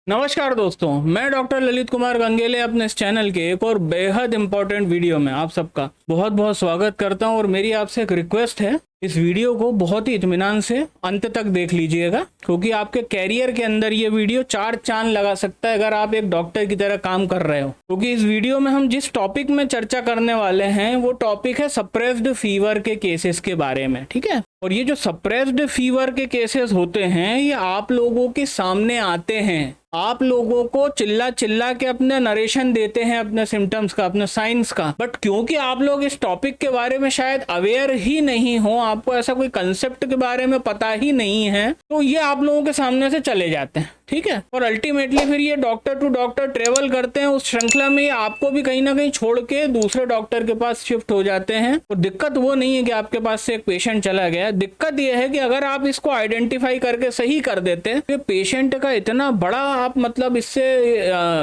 नमस्कार दोस्तों, मैं डॉक्टर ललित कुमार गंगेले अपने इस चैनल के एक और बेहद इंपॉर्टेंट वीडियो में आप सबका बहुत बहुत स्वागत करता हूं। और मेरी आपसे एक रिक्वेस्ट है, इस वीडियो को बहुत ही इत्मीनान से अंत तक देख लीजिएगा, क्योंकि आपके कैरियर के अंदर ये वीडियो 4 चांद लगा सकता है अगर आप एक डॉक्टर की तरह काम कर रहे हो। क्योंकि इस वीडियो में हम जिस टॉपिक में चर्चा करने वाले हैं वो टॉपिक है सप्रेस्ड फीवर के केसेस के बारे में, ठीक है। और ये जो सप्रेस्ड फीवर के केसेस होते हैं ये आप लोगों के सामने आते हैं, आप लोगों को चिल्ला चिल्ला के अपने नरेशन देते हैं अपने सिम्टम्स का, अपने साइंस का। बट क्योंकि आप लोग इस टॉपिक के बारे में शायद अवेयर ही नहीं हो, आपको ऐसा कोई कंसेप्ट के बारे में पता ही नहीं है, तो ये आप लोगों के सामने से चले जाते हैं, ठीक है। और अल्टीमेटली फिर ये डॉक्टर टू डॉक्टर ट्रेवल करते हैं, उस श्रृंखला में आपको भी कहीं ना कहीं छोड़ के दूसरे डॉक्टर के पास शिफ्ट हो जाते हैं। और दिक्कत वो नहीं है कि आपके पास से एक पेशेंट चला गया, दिक्कत ये है कि अगर आप इसको आइडेंटिफाई करके सही कर देते हैं तो पेशेंट का इतना बड़ा आप मतलब इससे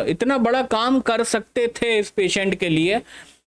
इतना बड़ा काम कर सकते थे इस पेशेंट के लिए।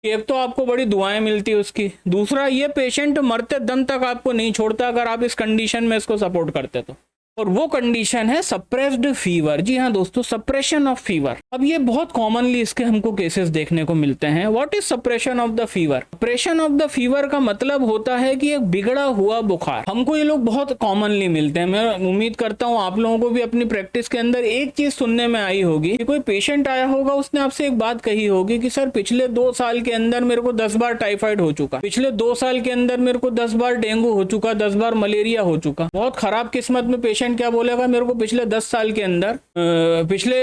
एक तो आपको बड़ी दुआएं मिलती है उसकी, दूसरा ये पेशेंट मरते दम तक आपको नहीं छोड़ता अगर आप इस कंडीशन में इसको सपोर्ट करते तो। और वो कंडीशन है सप्रेस्ड फीवर। जी हाँ दोस्तों, सप्रेशन ऑफ फीवर। अब ये बहुत कॉमनली इसके हमको केसेस देखने को मिलते हैं। What is suppression of the fever? Suppression of the fever का मतलब होता है कि एक बिगड़ा हुआ बुखार। हमको ये लोग बहुत कॉमनली मिलते हैं। मैं उम्मीद करता हूँ आप लोगों को भी अपनी प्रैक्टिस के अंदर एक चीज सुनने में आई होगी कि कोई पेशेंट आया होगा, उसने आपसे एक बात कही होगी कि सर पिछले 2 साल के अंदर मेरे को 10 बार टाइफाइड हो चुका, पिछले 2 साल के अंदर मेरे को 10 बार डेंगू हो चुका, 10 बार मलेरिया हो चुका। बहुत खराब किस्मत में पेशेंट क्या बोलेगा, मेरे को पिछले 10 साल के अंदर, पिछले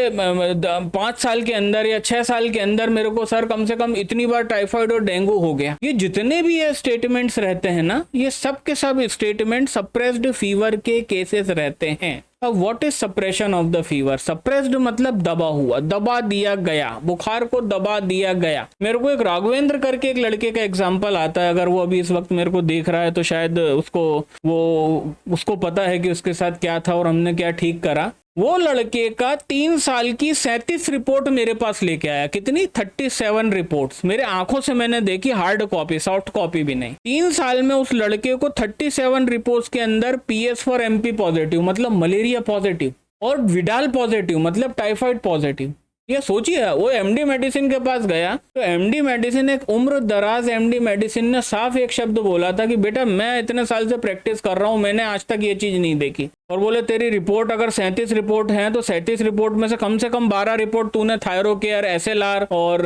5 साल के अंदर या 6 साल के अंदर मेरे को सर कम से कम इतनी बार टाइफाइड और डेंगू हो गया। ये जितने भी ये स्टेटमेंट्स रहते हैं ना, ये सब के सब स्टेटमेंट सप्रेस्ड फीवर के केसेस रहते हैं। अब what is suppression of the fever? Suppressed मतलब दबा हुआ, दबा दिया गया, बुखार को दबा दिया गया। मेरे को एक राघवेंद्र करके एक लड़के का एग्जांपल आता है, अगर वो अभी इस वक्त मेरे को देख रहा है तो शायद उसको पता है कि उसके साथ क्या था और हमने क्या ठीक करा। वो लड़के का 3 साल की 37 रिपोर्ट मेरे पास लेके आया। कितनी? 37 रिपोर्ट्स मेरे आंखों से मैंने देखी, हार्ड कॉपी, सॉफ्ट कॉपी भी नहीं। 3 साल में उस लड़के को 37 रिपोर्ट्स के अंदर PS4MP पॉजिटिव मतलब मलेरिया पॉजिटिव और विडाल पॉजिटिव मतलब टाइफाइड पॉजिटिव। ये सोचिए, वो MD मेडिसिन के पास गया तो MD मेडिसिन, एक उम्र दराज MD मेडिसिन ने साफ एक शब्द बोला था कि बेटा मैं इतने साल से प्रैक्टिस कर रहा हूं, मैंने आज तक ये चीज नहीं देखी। और बोले तेरी रिपोर्ट अगर 37 रिपोर्ट है तो 37 रिपोर्ट में से कम 12 रिपोर्ट तूने थायरोकेयर, SLR और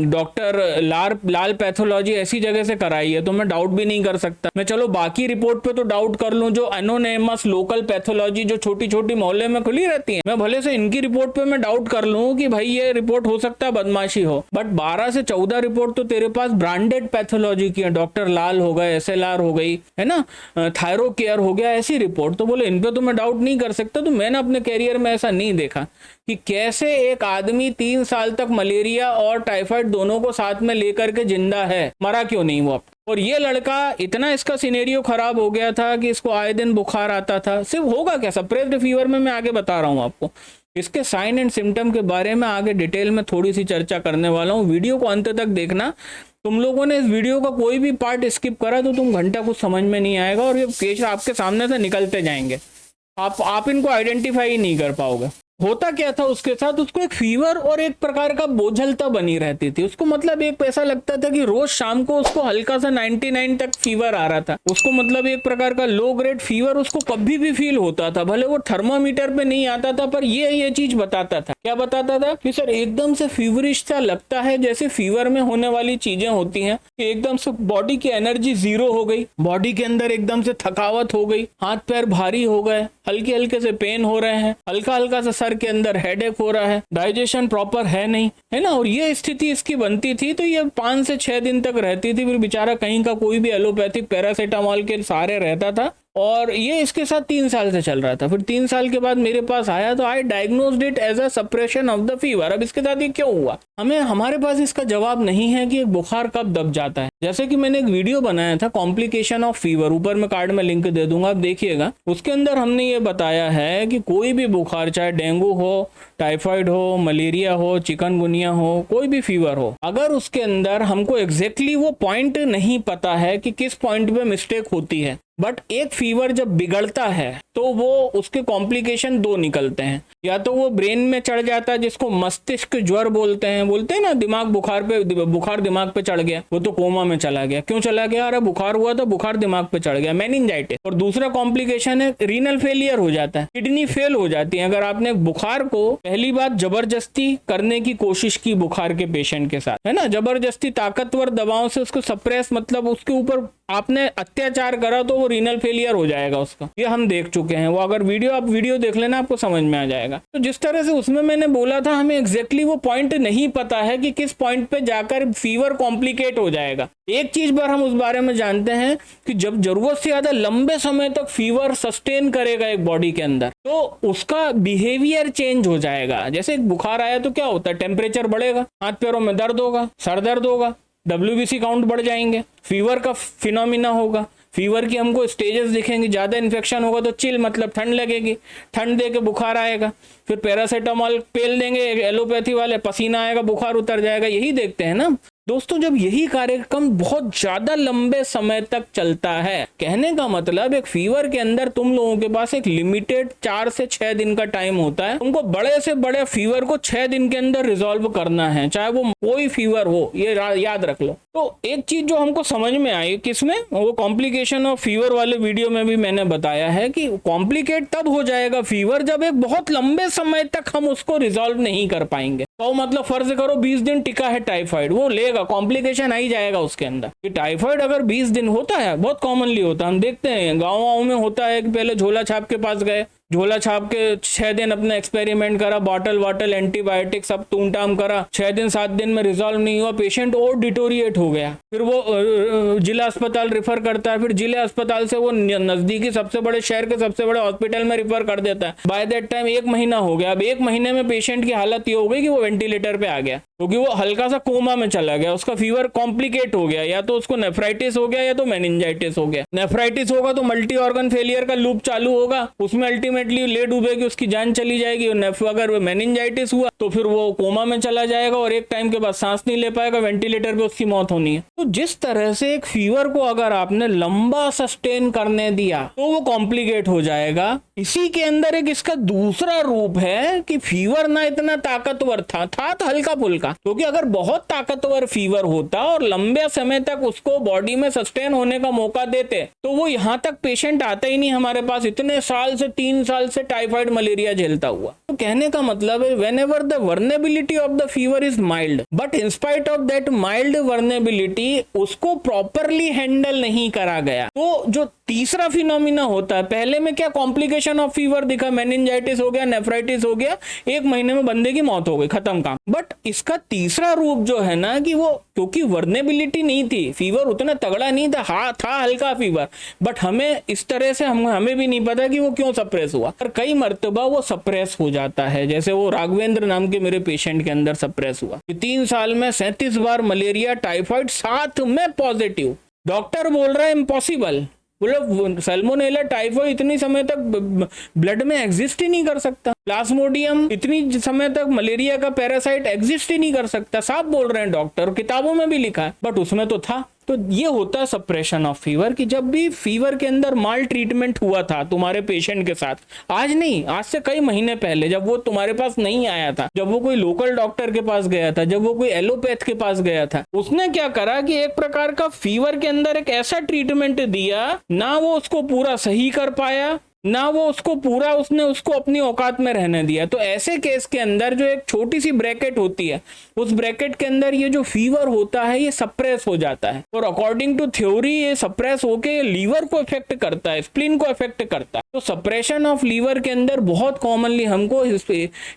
डॉक्टर लाल पैथोलॉजी ऐसी जगह से कराई है, तो मैं डाउट भी नहीं कर सकता। मैं चलो बाकी रिपोर्ट पे तो डाउट कर लूं, जो एनोनिमस लोकल पैथोलॉजी जो छोटी छोटी मोहल्ले में खुली रहती है, मैं भले से इनकी रिपोर्ट पे मैं डाउट कर लूं कि भाई ये रिपोर्ट हो सकता है बदमाशी हो। बट 12 से 14 रिपोर्ट तो तेरे पास ब्रांडेड पैथोलॉजी की है, डॉक्टर लाल हो गए, SLR हो गई है ना, थायरोकेयर हो गया, ऐसी रिपोर्ट। तो बोले इन पे तो डाउट नहीं कर सकता। तो मैंने अपने कैरियर में ऐसा नहीं देखा कि कैसे एक आदमी 3 साल तक मलेरिया और टाइफाइड दोनों को साथ में लेकर के जिंदा है, मरा क्यों नहीं वो। और ये लड़का इतना इसका सिनेरियो खराब हो गया था कि इसको आए दिन बुखार आता था। सिर्फ होगा क्या सप्रेस्ड फीवर में, मैं आगे बता रहा हूं आपको। इसके साइन एंड सिम्टम के बारे में आगे डिटेल में थोड़ी सी चर्चा करने वाला हूं। वीडियो को अंत तक देखना। तुम लोगों ने इस वीडियो का कोई भी पार्ट स्किप करा तो तुम घंटा कुछ समझ में नहीं आएगा और ये केस आपके सामने से निकलते जाएंगे, आप इनको आइडेंटिफाई नहीं कर पाओगे। होता क्या था उसके साथ, उसको एक फीवर और एक प्रकार का बोझलता बनी रहती थी। उसको मतलब एक ऐसा लगता था कि रोज शाम को उसको हल्का सा 99 तक फीवर आ रहा था। उसको मतलब एक प्रकार का लो ग्रेड फीवर उसको कभी भी फील होता था, भले वो थर्मामीटर पे नहीं आता था, पर ये चीज बताता था। क्या बताता था कि सर एकदम से फीवरिश सा लगता है, जैसे फीवर में होने वाली चीजें होती हैं कि एकदम से बॉडी की एनर्जी 0 हो गई, बॉडी के अंदर एकदम से थकावट हो गई, हाथ पैर भारी हो गए, हल्के हल्के से पेन हो रहे हैं, हल्का हल्का सा के अंदर हेडेक हो रहा है, डाइजेशन प्रॉपर है नहीं, है ना। और ये स्थिति इसकी बनती थी तो ये 5 से 6 दिन तक रहती थी। फिर बेचारा कहीं का कोई भी एलोपैथिक पैरासीटामोल के सहारे रहता था और ये इसके साथ 3 साल से चल रहा था। फिर 3 साल के बाद मेरे पास आया तो I diagnosed it as a suppression of the fever. अब इसके साथ ये क्यों हुआ, हमारे पास इसका जवाब नहीं है कि एक बुखार कब दब जाता है। जैसे कि मैंने एक वीडियो बनाया था कॉम्प्लिकेशन ऑफ फीवर, ऊपर मैं कार्ड में लिंक दे दूंगा, आप देखिएगा। उसके अंदर हमने ये बताया है कि कोई भी बुखार, चाहे डेंगू हो, टाइफाइड हो, मलेरिया हो, चिकनगुनिया हो, कोई भी फीवर हो, अगर उसके अंदर हमको एग्जैक्टली वो पॉइंट नहीं पता है कि किस पॉइंट पे मिस्टेक होती है, बट एक फीवर जब बिगड़ता है तो वो उसके कॉम्प्लिकेशन दो निकलते हैं, या तो वो ब्रेन में चढ़ जाता है जिसको मस्तिष्क ज्वर बोलते हैं ना, बुखार दिमाग पे चढ़ गया, वो तो कोमा में चला गया। क्यों चला गया? अरे बुखार हुआ तो बुखार दिमाग पे चढ़ गया, मेनिंजाइटिस। और दूसरा कॉम्प्लिकेशन है रीनल फेलियर हो जाता है, किडनी फेल हो जाती है। अगर आपने बुखार को पहली बात जबरदस्ती करने की कोशिश की बुखार के पेशेंट के साथ, है ना, जबरदस्ती ताकतवर दवाओं से उसको सप्रेस, मतलब उसके ऊपर आपने अत्याचार करा, तो वो रीनल फेलियर हो जाएगा उसका। ये हम देख चुके हैं। वो अगर आप वीडियो देख लेना, आपको समझ में आ जाएगा। तो जिस तरह से उसमें मैंने बोला था, हमें एग्जैक्टली वो पॉइंट नहीं पता है कि किस पॉइंट पे जाकर फीवर कॉम्प्लिकेट हो जाएगा। एक चीज पर हम उस बारे में जानते हैं कि जब जरूरत से ज्यादा लंबे समय तक फीवर सस्टेन करेगा एक बॉडी के अंदर, तो उसका बिहेवियर चेंज हो जाएगा। जैसे एक बुखार आया तो क्या होता है, टेम्परेचर बढ़ेगा, हाथ पैरों में दर्द होगा, सर दर्द होगा, WBC काउंट बढ़ जाएंगे, फीवर का फिनोमिना होगा। फीवर की हमको स्टेजेस दिखेंगे, ज्यादा इन्फेक्शन होगा तो चिल मतलब ठंड लगेगी, ठंड दे के बुखार आएगा, फिर पैरासीटामोल पेल देंगे एलोपैथी वाले, पसीना आएगा, बुखार उतर जाएगा। यही देखते हैं ना दोस्तों। जब यही कार्यक्रम बहुत ज्यादा लंबे समय तक चलता है, कहने का मतलब एक फीवर के अंदर तुम लोगों के पास एक लिमिटेड 4 से 6 दिन का टाइम होता है। तुमको बड़े से बड़े फीवर को 6 दिन के अंदर रिजॉल्व करना है, चाहे वो कोई फीवर हो, ये याद रख लो। तो एक चीज जो हमको समझ में आई किसमें, वो कॉम्प्लिकेशन ऑफ फीवर वाले वीडियो में भी मैंने बताया है कि कॉम्प्लिकेट तब हो जाएगा फीवर जब एक बहुत लंबे समय तक हम उसको रिजॉल्व नहीं कर पाएंगे। तो मतलब फर्ज करो 20 दिन टिका है टाइफाइड, वो लेगा, कॉम्प्लिकेशन आ ही जाएगा उसके अंदर। कि टाइफाइड अगर 20 दिन होता है, बहुत कॉमनली होता है, हम देखते हैं गाँव में होता है कि पहले झोला छाप के पास गए, झोला छाप के 6 दिन अपना एक्सपेरिमेंट करा, बॉटल एंटीबायोटिक सब टूम करा, 6 दिन 7 दिन में रिजॉल्व नहीं हुआ, पेशेंट और डिटोरिएट हो गया। फिर वो जिला अस्पताल रेफर करता है, फिर जिला अस्पताल से वो नजदीकी सबसे बड़े शहर के सबसे बड़े हॉस्पिटल में रेफर कर देता है। बाय दैट टाइम 1 महीना हो गया। अब 1 महीने में पेशेंट की हालत ये हो गई कि वो वेंटिलेटर पे आ गया, क्योंकि वो हल्का सा कोमा में चला गया, उसका फीवर कॉम्प्लिकेट हो गया, या तो उसको नेफ्राइटिस हो गया या तो मेनिंजाइटिस हो गया। नेफ्राइटिस होगा तो मल्टी ऑर्गन फेलियर का लूप चालू होगा, उसमें अल्टीमेटली ले डूबेगी, उसकी जान चली जाएगी। अगर मेनिंजाइटिस हुआ तो फिर वो कोमा में चला जाएगा और एक टाइम के बाद सांस नहीं ले पाएगा, वेंटिलेटर पे उसकी मौत होनी है। तो जिस तरह से एक फीवर को अगर आपने लंबा सस्टेन करने दिया तो वो कॉम्प्लिकेट हो जाएगा। इसी के अंदर एक इसका दूसरा रूप है कि फीवर ना इतना ताकतवर था तो हल्का फुल्का, क्योंकि अगर बहुत ताकतवर फीवर होता और लंबे समय तक उसको बॉडी में सस्टेन होने का मौका देते तो वो यहां तक पेशेंट आता ही नहीं हमारे पास, इतने साल से 3 साल से टाइफाइड मलेरिया झेलता हुआ। तो कहने का मतलब है whenever the vulnerability of the fever is mild, but in spite of that mild vulnerability उसको प्रॉपरली हैंडल नहीं करा गया, तो जो तीसरा फिनोमिना होता है, पहले में क्या कॉम्प्लिकेशन ऑफ फीवर दिखा, मेनिंजाइटिस हो गया, नेफ्राइटिस हो गया, 1 महीने में बंदे की मौत हो गई, खत्म काम। बट इसका तीसरा रूप जो है ना कि वो क्योंकि वर्नेबिलिटी नहीं थी, फीवर उतना तगड़ा नहीं था, था हल्का फीवर, बट हमें इस तरह से हमें भी नहीं पता कि वो क्यों सप्रेस हुआ, और कई मर्तबा वो सप्रेस हो जाता है। जैसे वो राघवेंद्र नाम के मेरे पेशेंट के अंदर सप्रेस हुआ कि 3 साल में 37 बार मलेरिया टाइफाइड साथ में पॉजिटिव। डॉक्टर बोल रहा है इम्पॉसिबल, बोलो सैल्मोनेला टाइफाइड इतनी समय तक ब्लड में एग्जिस्ट ही नहीं कर सकता, प्लाज्मोडियम इतनी समय तक मलेरिया का पैरासाइट एग्जिस्ट ही नहीं कर सकता, साफ बोल रहे हैं डॉक्टर, किताबों में भी लिखा है, बट उसमें तो था। तो ये होता है सप्रेशन ऑफ फीवर कि जब भी फीवर के अंदर माल ट्रीटमेंट हुआ था तुम्हारे पेशेंट के साथ, आज नहीं, आज से कई महीने पहले, जब वो तुम्हारे पास नहीं आया था, जब वो कोई लोकल डॉक्टर के पास गया था, जब वो कोई एलोपैथ के पास गया था, उसने क्या करा कि एक प्रकार का फीवर के अंदर एक ऐसा ट्रीटमेंट दिया, ना वो उसको पूरा सही कर पाया, ना वो उसको पूरा उसने उसको अपनी औकात में रहने दिया। तो ऐसे केस के अंदर जो एक छोटी सी ब्रैकेट होती है, उस ब्रैकेट के अंदर ये जो फीवर होता है ये सप्रेस हो जाता है, और अकॉर्डिंग टू थ्योरी ये सप्रेस होके लीवर को इफेक्ट करता है, स्प्लीन को इफेक्ट करता है। तो सप्रेशन ऑफ लीवर के अंदर बहुत कॉमनली हमको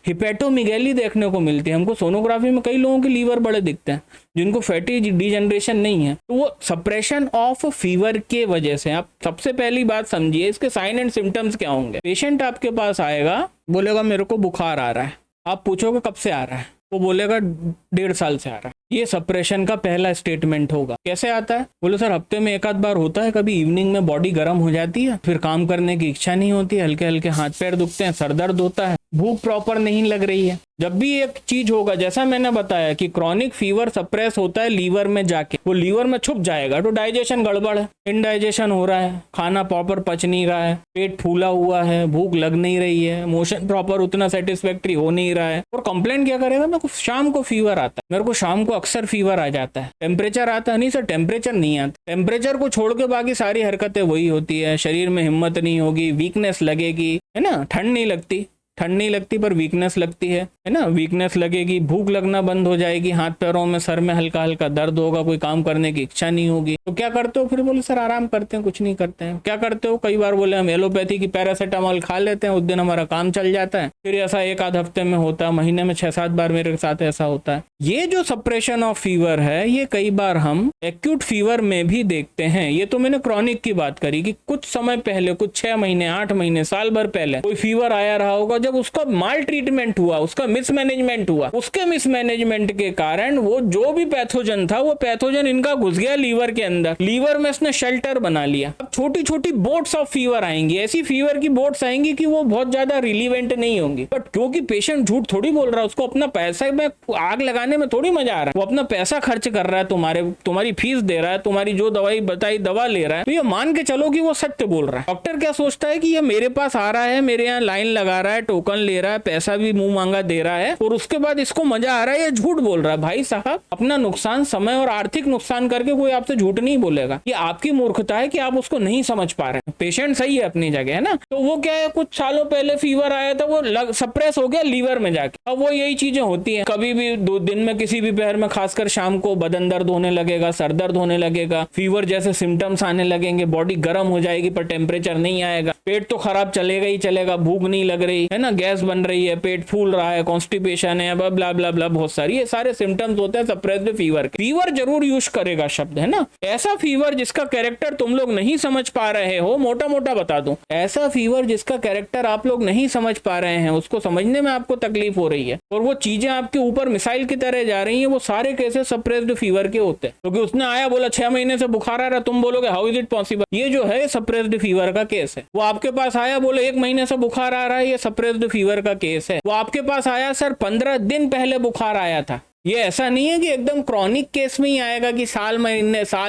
हिपेटोमेगैली देखने को मिलती है। हमको सोनोग्राफी में कई लोगों के लीवर बड़े दिखते हैं जिनको फैटी डिजनरेशन नहीं है, तो वो सप्रेशन ऑफ फीवर के वजह से। आप सबसे पहली बात समझिए इसके साइन एंड सिम्टम्स क्या होंगे। पेशेंट आपके पास आएगा, बोलेगा मेरे को बुखार आ रहा है, आप पूछोगे कब से आ रहा है, वो बोलेगा 1.5 साल से आ रहा है। ये सप्रेशन का पहला स्टेटमेंट होगा। कैसे आता है, बोले सर हफ्ते में 1 आध बार होता है, कभी इवनिंग में बॉडी गर्म हो जाती है, फिर काम करने की इच्छा नहीं होती है, हल्के हल्के हाथ पैर दुखते हैं, सर दर्द होता है, भूख प्रॉपर नहीं लग रही है। जब भी एक चीज होगा, जैसा मैंने बताया कि क्रॉनिक फीवर सप्रेस होता है लीवर में जाके, वो लीवर में छुप जाएगा तो डाइजेशन गड़बड़ है, इनडाइजेशन हो रहा है, खाना प्रॉपर पच नहीं रहा है, पेट फूला हुआ है, भूख लग नहीं रही है, मोशन प्रॉपर उतना सेटिस्फैक्ट्री हो नहीं रहा है। और कंप्लेंट क्या करेगा, मेरे को शाम को फीवर आता है, मेरे को शाम को अक्सर फीवर आ जाता है, टेम्परेचर आता है। नहीं सर, टेम्परेचर नहीं आता, टेम्परेचर को छोड़ के बाकी सारी हरकतें वही होती है। शरीर में हिम्मत नहीं होगी, वीकनेस लगेगी, है ना, ठंड नहीं लगती पर वीकनेस लगती है ना, वीकनेस लगेगी, भूख लगना बंद हो जाएगी, हाथ पैरों में, सर में हल्का हल्का दर्द होगा, कोई काम करने की इच्छा नहीं होगी। तो क्या करते हो फिर? बोले सर आराम करते हैं, कुछ नहीं करते हैं। क्या करते हो? कई बार बोले हम एलोपैथी की पैरासीटामोल खा लेते हैं, उस दिन हमारा काम चल जाता है। फिर ऐसा एक आध हफ्ते में होता है, महीने में 6-7 बार मेरे साथ ऐसा होता है। ये जो सप्रेशन ऑफ फीवर है, ये कई बार हम एक्यूट फीवर में भी देखते हैं। ये तो मैंने क्रॉनिक की बात करी कि कुछ समय पहले, कुछ 6 महीने, 8 महीने, साल भर पहले कोई फीवर आया रहा होगा, जब उसका माल ट्रीटमेंट हुआ, उसका मिसमैनेजमेंट हुआ, उसके मिसमैनेजमेंट के कारण वो जो भी पैथोजन था, वो पैथोजन इनका घुस गया लीवर के अंदर, लीवर में इसने शेल्टर बना लिया। अब छोटी छोटी बोट्स ऑफ फीवर आएंगी, ऐसी फीवर की बोट्स आएंगी कि वो बहुत ज्यादा रिलीवेंट नहीं होंगी, बट क्योंकि पेशेंट झूठ थोड़ी बोल रहा है, उसको अपना पैसा में आग लगाने में थोड़ी मजा आ रहा है, वो अपना पैसा खर्च कर रहा है, तुम्हारी फीस दे रहा है, तुम्हारी जो दवाई बताई दवा ले रहा है, तो ये मान के चलो कि वो सत्य बोल रहा है। डॉक्टर क्या सोचता है कि ये मेरे पास आ रहा है, मेरे यहाँ लाइन लगा रहा है, टोकन ले रहा है, पैसा भी मुंह मांगा दे रहा है, और उसके बाद इसको मजा आ रहा है, ये झूठ बोल रहा है। भाई साहब, अपना नुकसान, समय और आर्थिक नुकसान करके कोई आपसे झूठ नहीं बोलेगा। ये आपकी मूर्खता है कि आप उसको नहीं समझ पा रहे हैं। पेशेंट सही है अपनी जगह, है ना। तो वो क्या है, कुछ सालों पहले फीवर आया था, वो सप्रेस हो गया लीवर में जाके। अब वो यही चीजें होती हैं, कभी भी 2 दिन में किसी भी पहर में, खासकर शाम को बदन दर्द होने लगेगा, सर दर्द होने लगेगा, फीवर जैसे सिम्टम्स आने लगेंगे, बॉडी गर्म हो जाएगी पर टेम्परेचर नहीं आएगा, पेट तो खराब चलेगा ही चलेगा, भूख नहीं लग रही है ना, गैस बन रही है, पेट फूल रहा है, कॉन्स्टिपेशन है, ब्ला ब्ला ब्ला, बहुत सारी ये सारे सिम्टम्स होते हैं सप्रेस्ड फीवर के। फीवर जरूर यूज करेगा शब्द, है ना। ऐसा फीवर जिसका कैरेक्टर तुम लोग नहीं समझ पा रहे हो, मोटा मोटा बता दूं, ऐसा फीवर जिसका कैरेक्टर आप लोग नहीं समझ पा रहे हैं, उसको समझने में आपको तकलीफ हो रही है और वो चीजें आपके ऊपर मिसाइल की तरह जा रही हैं, वो सारे केसेस सप्रेस्ड फीवर के होते हैं। क्योंकि उसने आया, बोला 6 महीने से बुखार आ रहा, तुम बोलोगे हाउ इज इट पॉसिबल, ये जो है सप्रेस्ड फीवर का केस है। वो आपके पास आया, बोले 1 महीने से बुखार आ रहा है, ये सप्रेस्ड फीवर का केस है। वो आपके पास आया, सर 15 दिन पहले बुखार आया था। ये ऐसा नहीं है कि एकदम क्रॉनिक केस में ही आएगा कि साल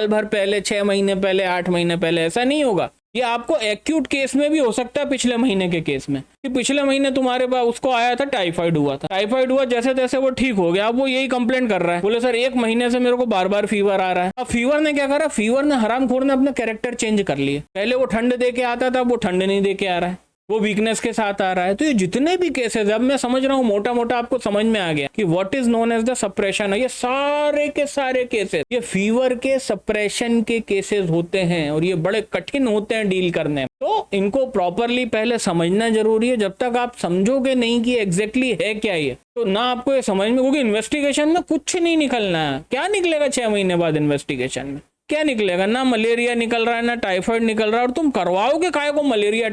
भर पहले, 6 महीने पहले, 8 महीने पहले, ऐसा नहीं होगा। ये आपको एक्यूट केस में भी हो सकता है, पिछले महीने के केस में, कि पिछले महीने तुम्हारे पास उसको आया था, टाइफाइड हुआ था, टाइफाइड हुआ, जैसे तैसे वो ठीक हो गया, अब वो यही कंप्लेंट कर रहा है, बोले सर 1 महीने से मेरे को बार बार फीवर आ रहा है। अब फीवर ने क्या करा, फीवर ने, हरामखोर ने अपना कैरेक्टर चेंज कर लिया। पहले वो ठंड दे के आता था, वो ठंड नहीं दे के आ रहा है, वो वीकनेस के साथ आ रहा है। तो ये जितने भी केसेस, अब मैं समझ रहा हूँ मोटा मोटा आपको समझ में आ गया कि what is known as the suppression है। ये सारे के सारे केसेस ये फीवर के सप्रेशन के केसेस होते हैं और ये बड़े कठिन होते हैं डील करने। तो इनको प्रॉपरली पहले समझना जरूरी है। जब तक आप समझोगे नहीं कि एग्जैक्टली है क्या ये, तो ना आपको ये समझ में, क्योंकि इन्वेस्टिगेशन में कुछ नहीं निकलना है। क्या निकलेगा 6 महीने बाद इन्वेस्टिगेशन में? क्या निकलेगा? ना मलेरिया निकल रहा है, ना टाइफाइड निकल रहा है। और तुम करवाओगे काहे को मलेरिया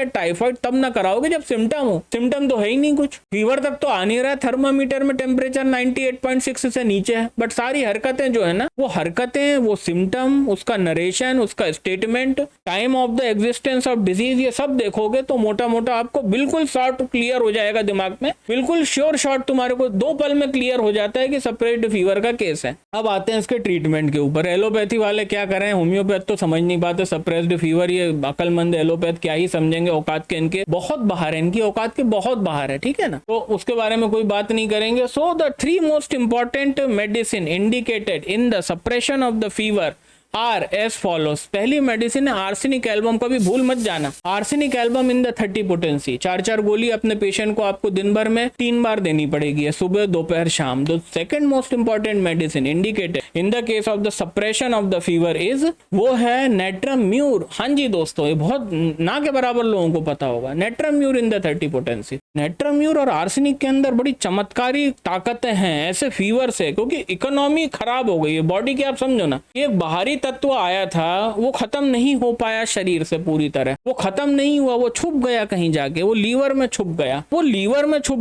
टाइफाइड तब ना कराओगे जब सिम्टम हो। सिम्टम तो है ही नहीं कुछ, फीवर तक तो आ नहीं रहा है, थर्मामीटर में टेम्परेचर 98.6 से नीचे है, बट सारी हरकतें जो है ना, वो हरकतें, वो सिम्टम, उसका नरेशन, उसका statement, time of the existence of disease, ये सब देखोगे तो मोटा मोटा आपको बिल्कुल शॉर्ट क्लियर हो जाएगा दिमाग में, बिल्कुल श्योर शॉर्ट तुम्हारे को 2 पल में क्लियर हो जाता है कि सप्रेस्ड फीवर का केस है। अब आते हैं इसके ट्रीटमेंट के ऊपर। एलोपैथी वाले क्या करें, होम्योपैथ तो समझ नहीं पाते सप्रेस्ड फीवर, ये अकलमंद एलोपैथ क्या ही समझेंगे, औकात के इनके बहुत बाहर है, इनकी औकात के बहुत बाहर है, ठीक है ना। तो उसके बारे में कोई बात नहीं करेंगे। So the 3 most important medicine indicated in the suppression of the fever are as follows. पहली मेडिसिन है आर्सेनिक एल्बम, कभी भूल मत जाना, arsenic album in the 30 potency. 4 गोली अपने पेशेंट को आपको दिन भर में 3 बार देनी पड़ेगी, सुबह, दोपहर, शाम। The second most important medicine indicated in the case of the suppression of the fever is, वो है नेट्रम्यूर। हाँ जी दोस्तों, ये बहुत ना के बराबर लोगों को पता होगा, natrum mur in the 30 potency. Natrum mur और आर्सेनिक के अंदर बड़ी चमत्कारी ताकतें हैं ऐसे फीवर से, क्योंकि इकोनॉमी खराब हो गई है बॉडी की। आप समझो ना, एक बाहरी तत्व आया था, वो खत्म नहीं हो पाया शरीर से पूरी तरह, वो खत्म नहीं हुआ, वो छुप गया कहीं जाके, वो लीवर में छुप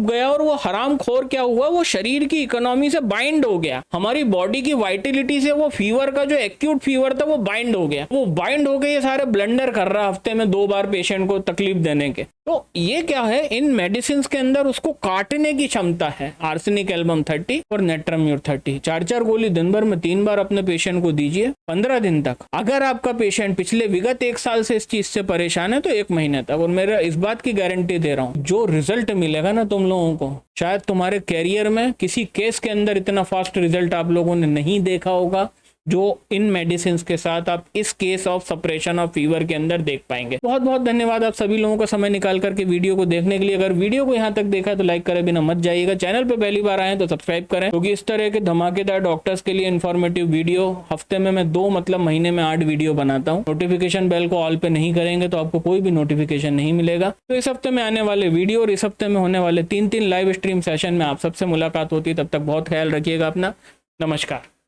गया, और वो हरामखोर क्या हुआ, वो शरीर की इकोनॉमी से बाइंड हो गया, हमारी बॉडी की वाइटिलिटी से वो फीवर का जो एक्यूट फीवर था वो बाइंड हो गया। वो बाइंड हो गए, ये सारे ब्लंडर कर रहा हफ्ते में 2 बार पेशेंट को तकलीफ देने के। तो ये क्या है, इन मेडिसिन के अंदर उसको काटने की क्षमता है। आर्सेनिक एल्बम 30 और नेट्रम्यूर 30, 4-4 गोली दिन भर में 3 बार अपने पेशेंट को दीजिए 15 दिन तक। अगर आपका पेशेंट पिछले विगत 1 साल से इस चीज से परेशान है तो 1 महीने तक, और मेरा इस बात की गारंटी दे रहा हूँ, जो रिजल्ट मिलेगा ना तुम लोगों को, शायद तुम्हारे कैरियर में किसी केस के अंदर इतना फास्ट रिजल्ट आप लोगों ने नहीं देखा होगा जो इन मेडिसिन के साथ आप इस case of suppression of fever के अंदर देख पाएंगे। बहुत बहुत धन्यवाद आप सभी लोगों का समय निकाल करके वीडियो को देखने के लिए। अगर वीडियो को यहाँ तक देखा तो लाइक करे बिना मत जाइएगा। चैनल पे पहली बार आए तो सब्सक्राइब करें, क्योंकि इस तरह के धमाकेदार डॉक्टर्स के लिए इन्फॉर्मेटिव वीडियो हफ्ते में मैं 2 मतलब महीने में 8 वीडियो बनाता हूँ। नोटिफिकेशन बेल को ऑल पे नहीं करेंगे तो आपको कोई भी नोटिफिकेशन नहीं मिलेगा। तो इस हफ्ते में आने वाले वीडियो और इस हफ्ते में होने वाले 3-3 लाइव स्ट्रीम सेशन में आप सबसे मुलाकात होती है। तब तक बहुत ख्याल रखिएगा अपना। नमस्कार।